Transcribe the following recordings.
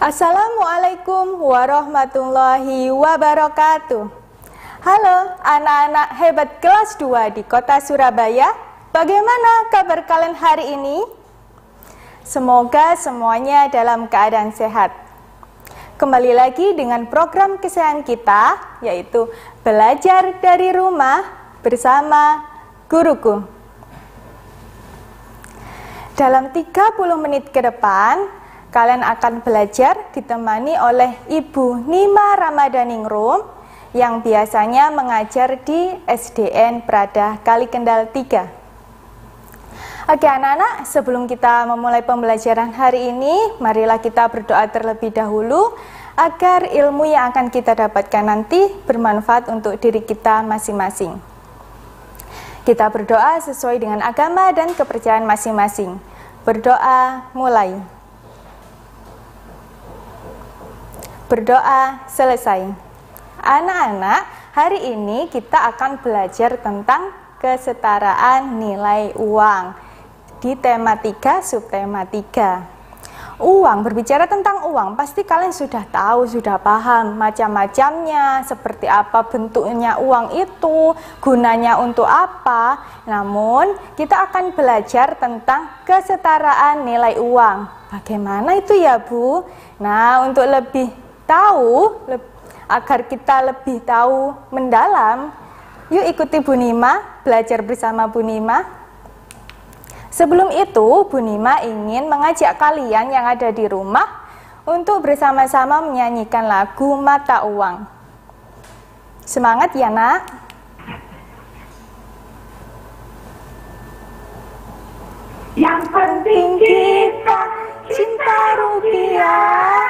Assalamualaikum warahmatullahi wabarakatuh. Halo anak-anak hebat kelas 2 di kota Surabaya. Bagaimana kabar kalian hari ini? Semoga semuanya dalam keadaan sehat. Kembali lagi dengan program kesayangan kita, yaitu belajar dari rumah bersama guruku. Dalam 30 menit ke depan, kalian akan belajar ditemani oleh Ibu Nima Ramadhaningrum yang biasanya mengajar di SDN Prada Kalikendal 3. Oke anak-anak, sebelum kita memulai pembelajaran hari ini, marilah kita berdoa terlebih dahulu agar ilmu yang akan kita dapatkan nanti bermanfaat untuk diri kita masing-masing. Kita berdoa sesuai dengan agama dan kepercayaan masing-masing. Berdoa mulai. Berdoa selesai. Anak-anak, hari ini kita akan belajar tentang kesetaraan nilai uang di tema 3, subtema 3. Uang, berbicara tentang uang, pasti kalian sudah tahu, sudah paham macam-macamnya, seperti apa bentuknya uang itu, gunanya untuk apa. Namun, kita akan belajar tentang kesetaraan nilai uang. Bagaimana itu ya, Bu? Nah, untuk lebih tahu, agar kita lebih tahu mendalam, yuk ikuti Bu Nima, belajar bersama Bu Nima. Sebelum itu, Bu Nima ingin mengajak kalian yang ada di rumah untuk bersama-sama menyanyikan lagu Mata Uang. Semangat ya nak. Yang penting kita cinta rupiah,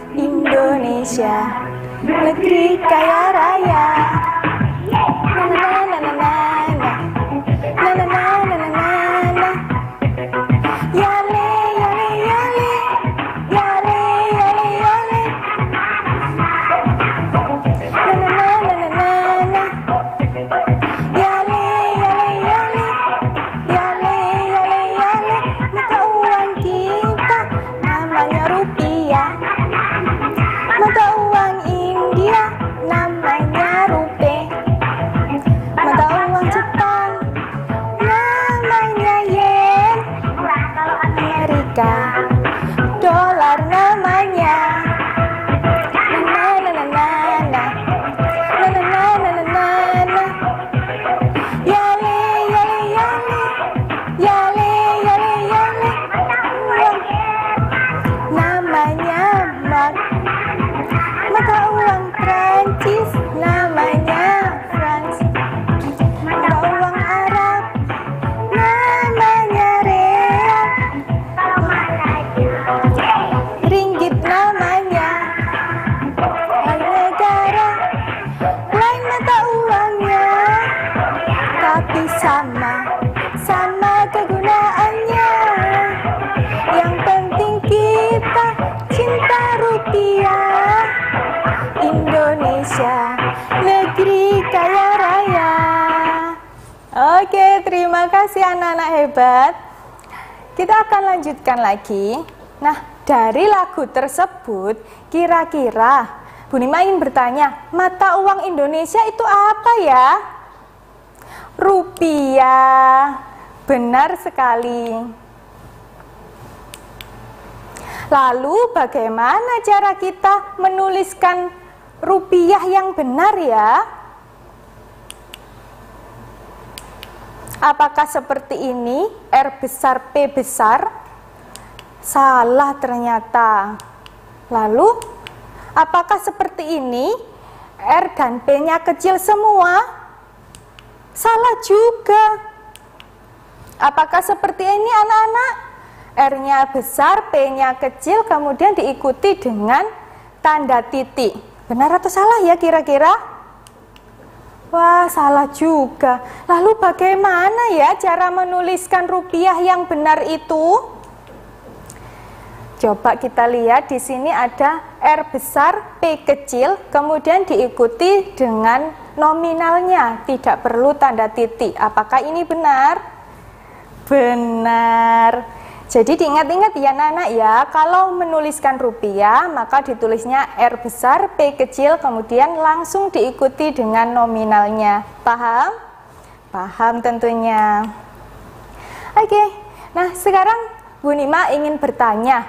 Indonesia, negeri kaya raya. Na na na na na na na na na na na. Yale yale yale, yale yale yale. Na na na na na na na. Yale yale yale, yale yale yale. Mata uang kita namanya rupiah. Mata uang India namanya rupiah. Mata uang Jepang namanya yen. Amerika dolar namanya. Na na na na na. Na na na na na na na. Yale yale yale. Yale yale yale. Uang namanya mark. Mata uang Prancis namanya franc. Mata uang Arab namanya real. Ringgit namanya. Lain negara, lain mata uangnya, tapi sama kegunaannya. Yang penting kita cinta rupiah, Indonesia, negeri kaya raya. Oke, terima kasih anak-anak hebat. Kita akan lanjutkan lagi. Nah, dari lagu tersebut, kira-kira Bu Nima ingin bertanya, mata uang Indonesia itu apa ya? Rupiah. Benar sekali. Lalu bagaimana cara kita menuliskan rupiah yang benar ya? Apakah seperti ini? R besar, P besar? Salah ternyata. Lalu, apakah seperti ini? R dan P-nya kecil semua? Salah juga. Apakah seperti ini anak-anak? R-nya besar, P-nya kecil, kemudian diikuti dengan tanda titik. Benar atau salah ya kira-kira? Wah, salah juga. Lalu bagaimana ya cara menuliskan rupiah yang benar itu? Coba kita lihat di sini ada R besar, P kecil, kemudian diikuti dengan nominalnya, tidak perlu tanda titik. Apakah ini benar? Benar. Jadi diingat-ingat ya anak-anak ya, kalau menuliskan rupiah maka ditulisnya R besar, P kecil, kemudian langsung diikuti dengan nominalnya. Paham? Paham tentunya. Oke, nah sekarang Bu Nima ingin bertanya,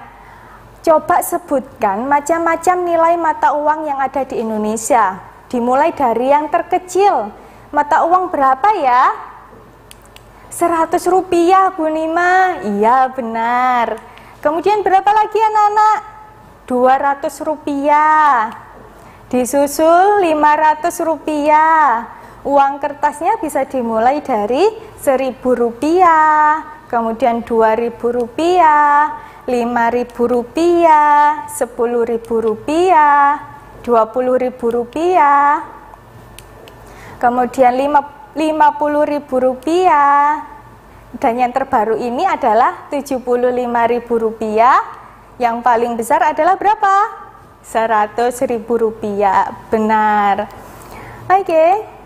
coba sebutkan macam-macam nilai mata uang yang ada di Indonesia. Dimulai dari yang terkecil. Mata uang berapa ya? 100 rupiah Bu Nima. Iya benar. Kemudian berapa lagi anak-anak? 200 rupiah. Disusul 500 rupiah. Uang kertasnya bisa dimulai dari 1.000 rupiah, kemudian 2.000 rupiah, 5.000 rupiah, 10.000 rupiah, 20.000 rupiah, kemudian 50.000 rupiah, dan yang terbaru ini adalah 75.000 rupiah. Yang paling besar adalah berapa? 100.000 rupiah. Benar. Oke.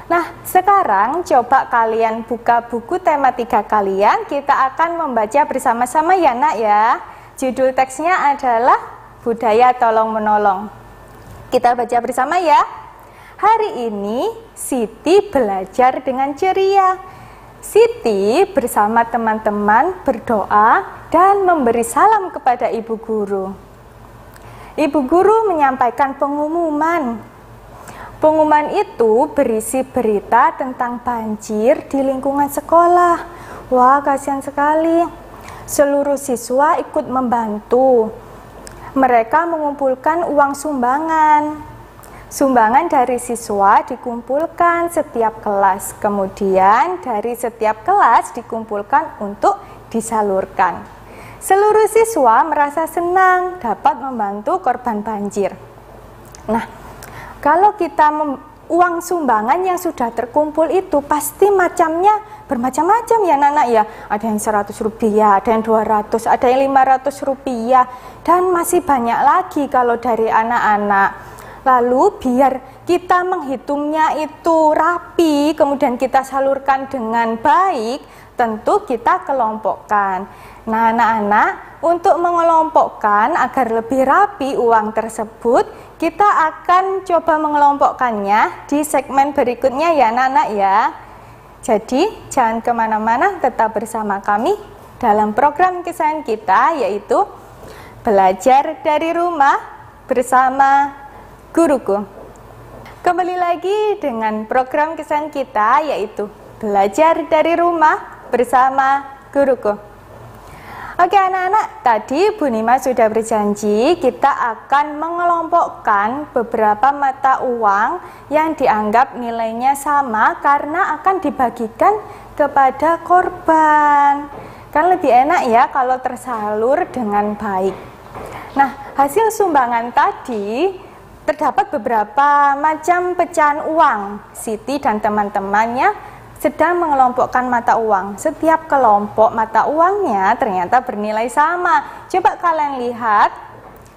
Nah, sekarang coba kalian buka buku tematika kalian. Kita akan membaca bersama-sama ya nak ya. Judul teksnya adalah Budaya Tolong Menolong. Kita baca bersama ya. Hari ini Siti belajar dengan ceria. Siti bersama teman-teman berdoa dan memberi salam kepada ibu guru. Ibu guru menyampaikan pengumuman. Pengumuman itu berisi berita tentang banjir di lingkungan sekolah. Wah, kasihan sekali. Seluruh siswa ikut membantu. Mereka mengumpulkan uang sumbangan. Sumbangan dari siswa dikumpulkan setiap kelas. Kemudian dari setiap kelas dikumpulkan untuk disalurkan. Seluruh siswa merasa senang dapat membantu korban banjir. Nah, kalau kita uang sumbangan yang sudah terkumpul itu pasti macamnya bermacam-macam ya anak-anak ya. Ada yang 100 rupiah, ada yang 200, ada yang 500 rupiah, dan masih banyak lagi kalau dari anak-anak. Lalu biar kita menghitungnya itu rapi, kemudian kita salurkan dengan baik, tentu kita kelompokkan. Nah anak-anak, untuk mengelompokkan agar lebih rapi uang tersebut, kita akan coba mengelompokkannya di segmen berikutnya ya anak-anak ya. Jadi jangan kemana-mana, tetap bersama kami dalam program kesayangan kita, yaitu Belajar dari Rumah bersama Guruku. Kembali lagi dengan program kesayangan kita, yaitu Belajar dari Rumah bersama Guruku. Oke anak-anak, tadi Bu Nima sudah berjanji kita akan mengelompokkan beberapa mata uang yang dianggap nilainya sama karena akan dibagikan kepada korban. Kan lebih enak ya kalau tersalur dengan baik. Nah, hasil sumbangan tadi terdapat beberapa macam pecahan uang. Siti dan teman-temannya sedang mengelompokkan mata uang. Setiap kelompok mata uangnya ternyata bernilai sama. Coba kalian lihat,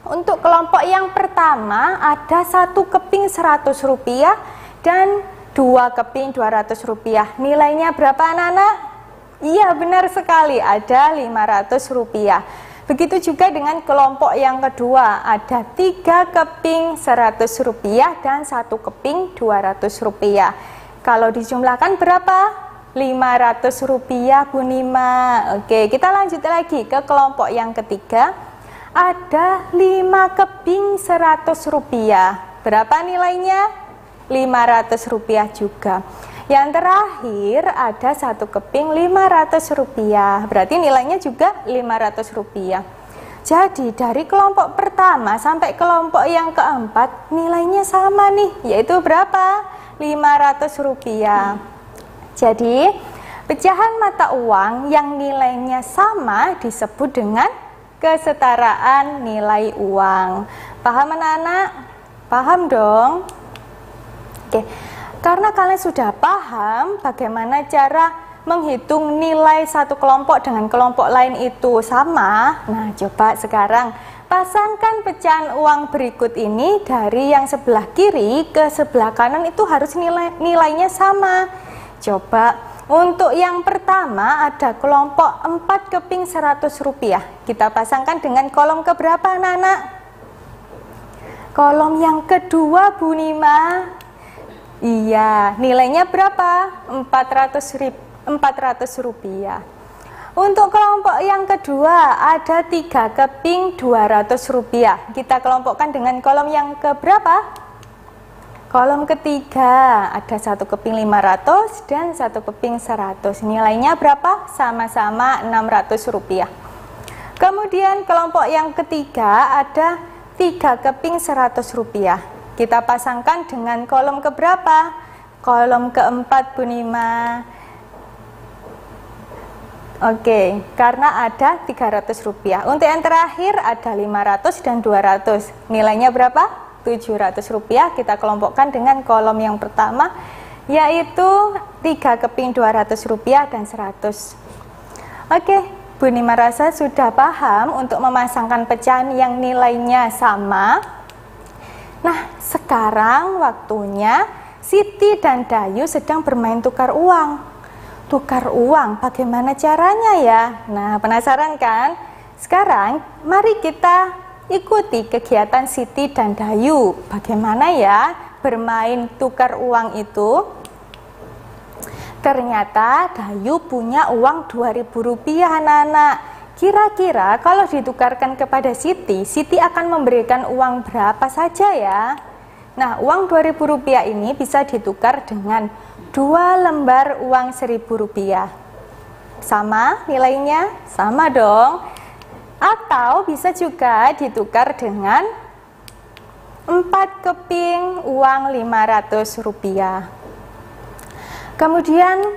untuk kelompok yang pertama ada 1 keping 100 rupiah dan 2 keping 200 rupiah. Nilainya berapa anak-anak? Iya benar sekali, ada 500 rupiah. Begitu juga dengan kelompok yang kedua, ada 3 keping 100 rupiah dan 1 keping 200 rupiah. Kalau dijumlahkan berapa? 500 rupiah Bu Nima. Oke, kita lanjut lagi ke kelompok yang ketiga. Ada 5 keping 100 rupiah. Berapa nilainya? 500 rupiah juga. Yang terakhir ada 1 keping 500 rupiah. Berarti nilainya juga 500 rupiah. Jadi dari kelompok pertama sampai kelompok yang keempat nilainya sama nih, yaitu berapa? 500 rupiah. Jadi pecahan mata uang yang nilainya sama disebut dengan kesetaraan nilai uang. Paham anak-anak? Paham dong? Oke, karena kalian sudah paham bagaimana cara menghitung nilai satu kelompok dengan kelompok lain itu sama. Nah, coba sekarang pasangkan pecahan uang berikut ini dari yang sebelah kiri ke sebelah kanan, itu harus nilainya sama. Coba Untuk yang pertama ada kelompok 4 keping 100 rupiah. Kita pasangkan dengan kolom keberapa anak-anak? Kolom yang kedua Bu Nima. Iya, nilainya berapa? 400 rupiah. Untuk kelompok yang kedua ada 3 keping 200 rupiah. Kita kelompokkan dengan kolom yang keberapa? Kolom ketiga ada 1 keping 500 dan 1 keping 100. Nilainya berapa? Sama-sama 600 rupiah. Kemudian kelompok yang ketiga ada 3 keping 100 rupiah. Kita pasangkan dengan kolom keberapa? Kolom keempat Bu Nima. Oke, karena ada 300 rupiah. Untuk yang terakhir ada 500 dan 200. Nilainya berapa? 700 rupiah. Kita kelompokkan dengan kolom yang pertama, yaitu 3 keping 200 rupiah dan 100. Oke, Bu Nima rasa sudah paham untuk memasangkan pecahan yang nilainya sama. Nah, sekarang waktunya Siti dan Dayu sedang bermain tukar uang. Tukar uang, bagaimana caranya ya? Nah, penasaran kan? Sekarang mari kita ikuti kegiatan Siti dan Dayu. Bagaimana ya bermain tukar uang itu? Ternyata Dayu punya uang 2.000 rupiah anak-anak. Kira-kira kalau ditukarkan kepada Siti, Siti akan memberikan uang berapa saja ya? Nah, uang 2.000 rupiah ini bisa ditukar dengan 2 lembar uang 1.000 rupiah. Sama nilainya? Sama dong. Atau bisa juga ditukar dengan 4 keping uang 500 rupiah. Kemudian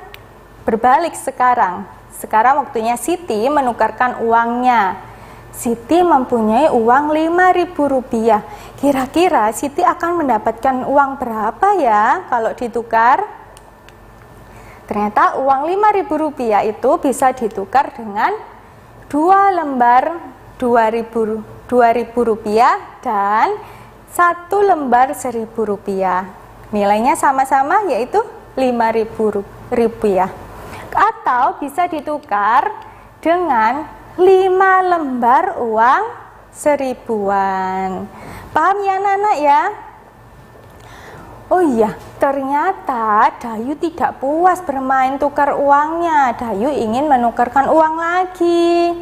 berbalik sekarang. Sekarang waktunya Siti menukarkan uangnya. Siti mempunyai uang 5.000 rupiah. Kira-kira Siti akan mendapatkan uang berapa ya kalau ditukar? Ternyata uang 5.000 rupiah itu bisa ditukar dengan 2 lembar 2.000 rupiah dan 1 lembar 1.000 rupiah. Nilainya sama-sama yaitu 5.000 rupiah. Atau bisa ditukar dengan 5 lembar uang 1.000-an. Paham ya anak-anak ya? Oh iya, ternyata Dayu tidak puas bermain tukar uangnya. Dayu ingin menukarkan uang lagi.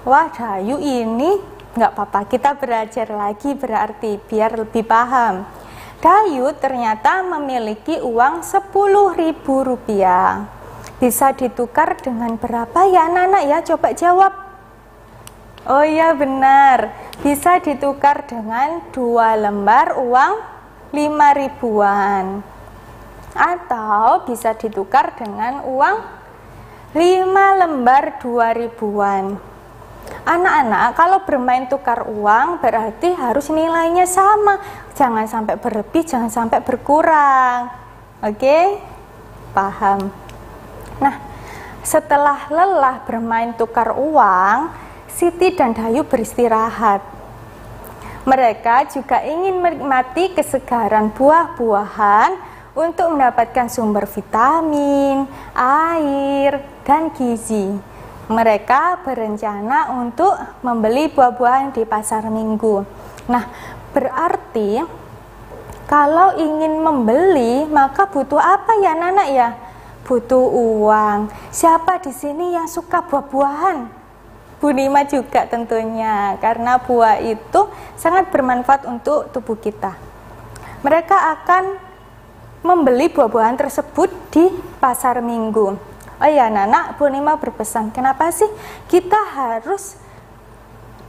Wah, Dayu ini nggak apa-apa, kita belajar lagi berarti biar lebih paham. Dayu ternyata memiliki uang 10.000 rupiah. Bisa ditukar dengan berapa ya anak-anak ya? Coba jawab. Oh iya benar, bisa ditukar dengan 2 lembar uang 5.000-an. Atau bisa ditukar dengan uang 5 lembar 2.000-an. Anak-anak, kalau bermain tukar uang berarti harus nilainya sama. Jangan sampai berlebih, jangan sampai berkurang. Oke? Paham? Nah, setelah lelah bermain tukar uang, Siti dan Dayu beristirahat. Mereka juga ingin menikmati kesegaran buah-buahan untuk mendapatkan sumber vitamin, air, dan gizi. Mereka berencana untuk membeli buah-buahan di pasar minggu. Nah, berarti kalau ingin membeli maka butuh apa ya anak-anak ya? Butuh uang. Siapa di sini yang suka buah-buahan? Bu Nima juga tentunya, karena buah itu sangat bermanfaat untuk tubuh kita. Mereka akan membeli buah-buahan tersebut di pasar minggu. Oh ya anak-anak, Bu Nima berpesan, kenapa sih kita harus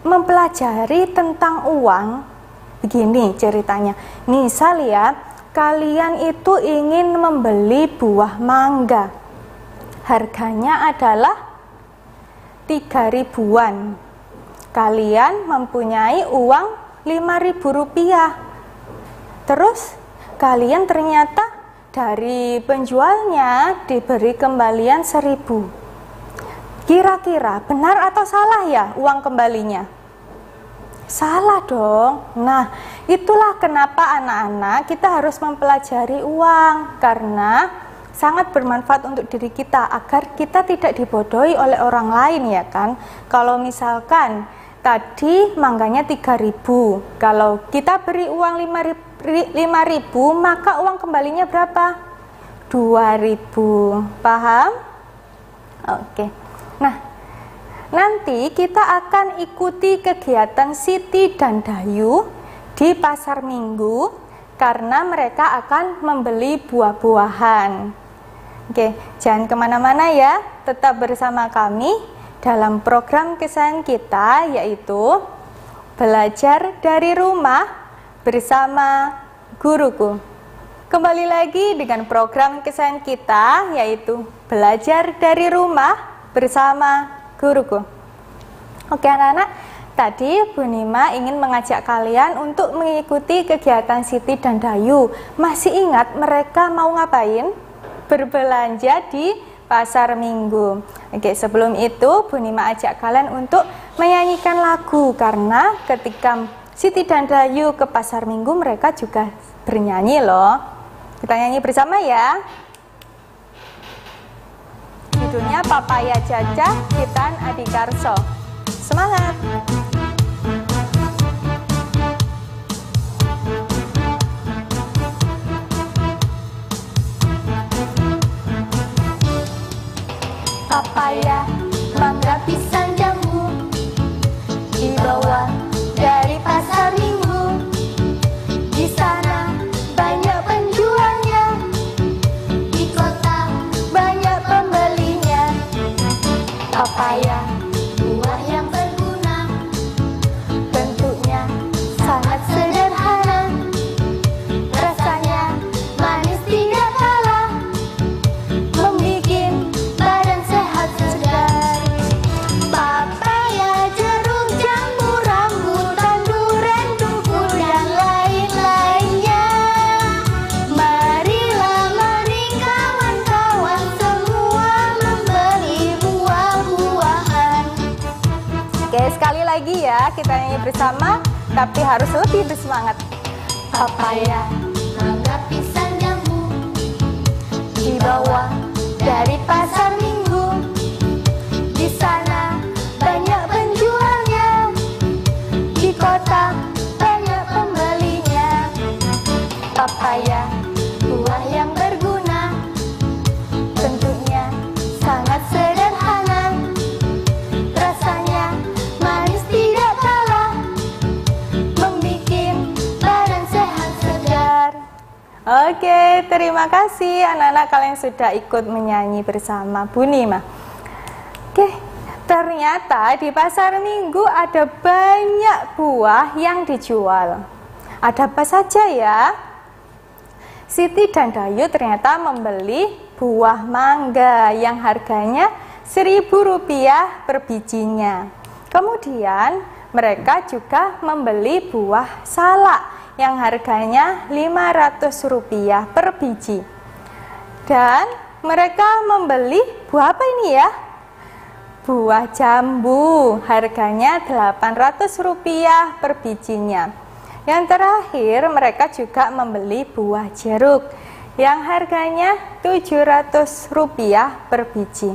mempelajari tentang uang? Begini ceritanya, misal ya, kalian itu ingin membeli buah mangga. Harganya adalah 3.000-an. Kalian mempunyai uang 5.000 rupiah. Terus kalian ternyata dari penjualnya diberi kembalian 1.000. Kira-kira benar atau salah ya uang kembalinya? Salah dong. Nah, itulah kenapa anak-anak kita harus mempelajari uang, karena sangat bermanfaat untuk diri kita agar kita tidak dibodohi oleh orang lain, ya kan. Kalau misalkan tadi mangganya 3.000, kalau kita beri uang 5.000, maka uang kembalinya berapa? 2.000. Paham? Oke. Nah, nanti kita akan ikuti kegiatan Siti dan Dayu di pasar Minggu karena mereka akan membeli buah-buahan. Oke, jangan kemana-mana ya, tetap bersama kami dalam program kesayangan kita, yaitu Belajar dari Rumah bersama Guruku. Kembali lagi dengan program kesayangan kita, yaitu Belajar dari Rumah bersama Guruku. Oke anak-anak, tadi Bu Nima ingin mengajak kalian untuk mengikuti kegiatan Siti dan Dayu. Masih ingat mereka mau ngapain? Berbelanja di pasar Minggu. Oke, sebelum itu Bu Nima ajak kalian untuk menyanyikan lagu, karena ketika Siti dan Dayu ke pasar Minggu mereka juga bernyanyi loh. Kita nyanyi bersama ya. Judulnya Papaya Caca Ciptaan Adikarso. Semangat! Papaya, mangga, pisang, jambu dibawa dari pasar Minggu. Di sana banyak penjualnya, di kota banyak pembelinya. Papaya, buah yang berguna, bentuknya sangat sederhana, rasanya manis tidak kalah, membikin badan sehat segar. Papaya, jeruk, jambu, rambutan, durian, duku, dan lain-lainnya. Marilah mari kawan-kawan semua membeli buah-buahan. Oke, sekali lagi ya, kita nyanyi bersama, tapi harus lebih bersemangat. Papaya, mangga, pisang, jambu dibawa dari pasar Minggu. Di sana banyak penjualnya, di kota banyak pembelinya. Papaya, buah yang berguna, bentuknya sangat sederhana, rasanya manis tidak kalah, membikin badan sehat segar. Oke, terima kasih anak-anak, kalian sudah ikut menyanyi bersama Bu Nima. Oke, ternyata di pasar Minggu ada banyak buah yang dijual. Ada apa saja ya? Siti dan Dayu ternyata membeli buah mangga yang harganya Rp1.000 per bijinya. Kemudian mereka juga membeli buah salak yang harganya Rp500 per biji. Dan mereka membeli buah apa ini ya? Buah jambu, harganya Rp800 per bijinya. Yang terakhir mereka juga membeli buah jeruk yang harganya Rp700 per biji.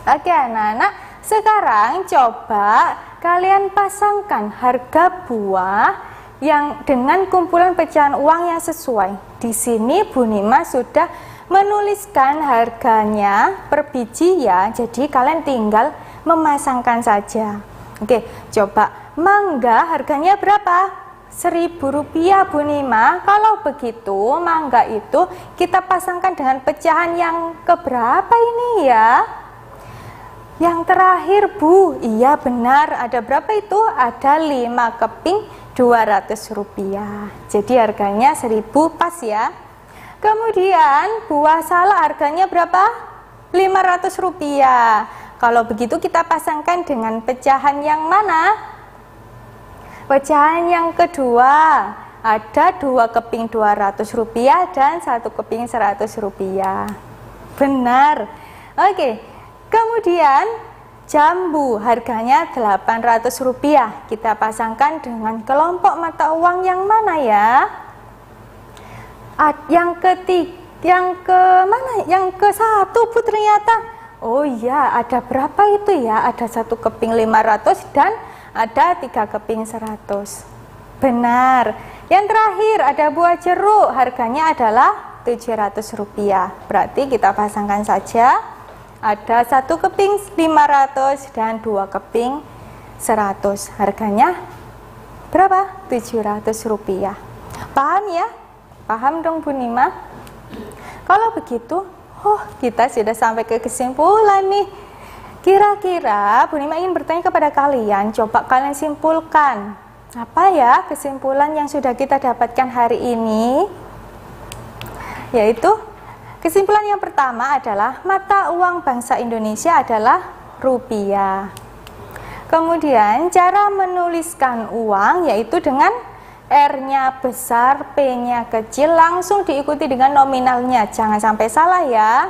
Oke anak-anak, sekarang coba kalian pasangkan harga buah yang dengan kumpulan pecahan uang yang sesuai. Di sini Bu Nima sudah menuliskan harganya per biji ya, jadi kalian tinggal memasangkan saja. Oke, coba mangga harganya berapa? Rp1.000 Bu Nima. Kalau begitu mangga itu kita pasangkan dengan pecahan yang keberapa ini ya? Yang terakhir Bu, iya benar, ada berapa itu? Ada 5 keping Rp200. Jadi harganya 1.000 pas ya. Kemudian buah salak harganya berapa? Rp500. Kalau begitu kita pasangkan dengan pecahan yang mana? Pecahan yang kedua. Ada 2 keping Rp200 dan 1 keping Rp100. Benar. Oke. Kemudian jambu harganya Rp800. Kita pasangkan dengan kelompok mata uang yang mana ya? Yang ketiga. Yang ke mana? Yang ke 1 Bu ternyata. Oh iya, ada berapa itu ya? Ada 1 keping 500 dan ada 3 keping 100. Benar. Yang terakhir ada buah jeruk, harganya adalah Rp700. Berarti kita pasangkan saja. Ada 1 keping 500 dan 2 keping 100. Harganya berapa? Rp700. Paham ya? Paham dong Bu Nima? Kalau begitu, kita sudah sampai ke kesimpulan nih. Kira-kira Bu Nima ingin bertanya kepada kalian, coba kalian simpulkan. Apa ya kesimpulan yang sudah kita dapatkan hari ini? Yaitu, kesimpulan yang pertama adalah mata uang bangsa Indonesia adalah rupiah. Kemudian, cara menuliskan uang yaitu dengan R-nya besar, P-nya kecil, langsung diikuti dengan nominalnya. Jangan sampai salah ya.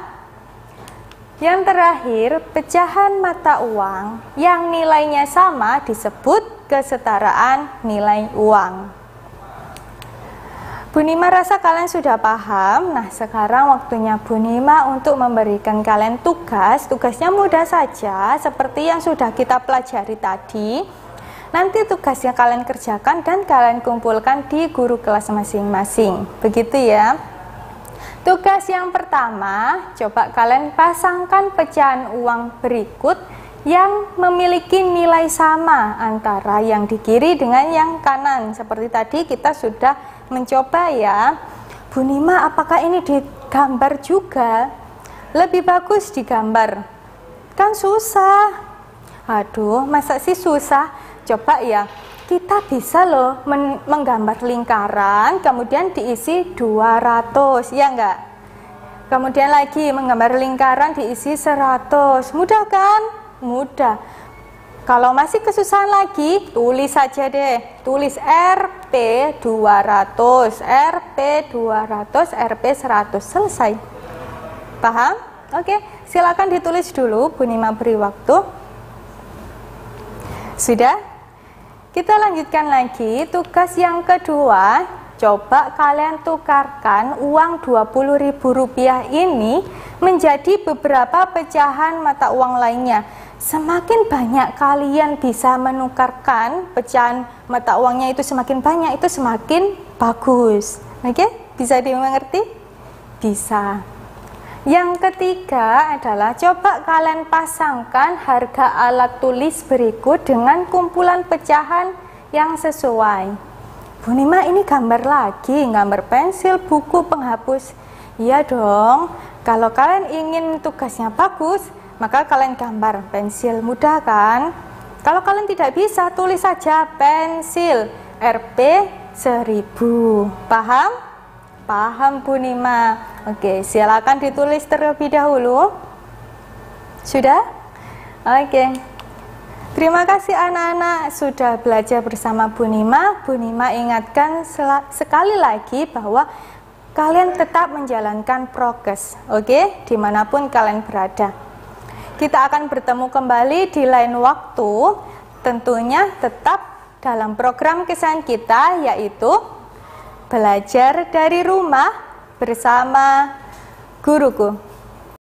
Yang terakhir, pecahan mata uang yang nilainya sama disebut kesetaraan nilai uang. Bu Nima rasa kalian sudah paham. Nah, sekarang waktunya Bu Nima untuk memberikan kalian tugas. Tugasnya mudah saja, seperti yang sudah kita pelajari tadi. Nanti tugasnya kalian kerjakan dan kalian kumpulkan di guru kelas masing-masing. Begitu ya. Tugas yang pertama, coba kalian pasangkan pecahan uang berikut yang memiliki nilai sama antara yang di kiri dengan yang kanan. Seperti tadi kita sudah mencoba ya. Bu Nima, apakah ini digambar juga? Lebih bagus digambar. Kan susah. Aduh, masa sih susah? Coba ya, kita bisa loh menggambar lingkaran, kemudian diisi 200, ya enggak? Kemudian lagi menggambar lingkaran diisi 100, mudah kan? Mudah. Kalau masih kesusahan lagi, tulis saja deh, tulis RP 200, RP 200, RP 100, selesai. Paham? Oke, silakan ditulis dulu, Bu Nima beri waktu. Sudah? Kita lanjutkan lagi, tugas yang kedua, coba kalian tukarkan uang Rp20.000 ini menjadi beberapa pecahan mata uang lainnya. Semakin banyak kalian bisa menukarkan pecahan mata uangnya itu semakin banyak, itu semakin bagus. Oke, bisa dimengerti? Bisa. Yang ketiga adalah coba kalian pasangkan harga alat tulis berikut dengan kumpulan pecahan yang sesuai. Bu Nima, ini gambar lagi, gambar pensil, buku, penghapus. Iya dong, kalau kalian ingin tugasnya bagus, maka kalian gambar pensil, mudah kan? Kalau kalian tidak bisa, tulis saja pensil RP 1000. Paham? Paham Bu Nima. Oke, silakan ditulis terlebih dahulu. Sudah? Oke. Terima kasih anak-anak sudah belajar bersama Bu Nima. Bu Nima ingatkan sekali lagi bahwa kalian tetap menjalankan prokes, oke? Dimanapun kalian berada. Kita akan bertemu kembali di lain waktu, tentunya tetap dalam program kesayangan kita, yaitu belajar dari rumah bersama guruku.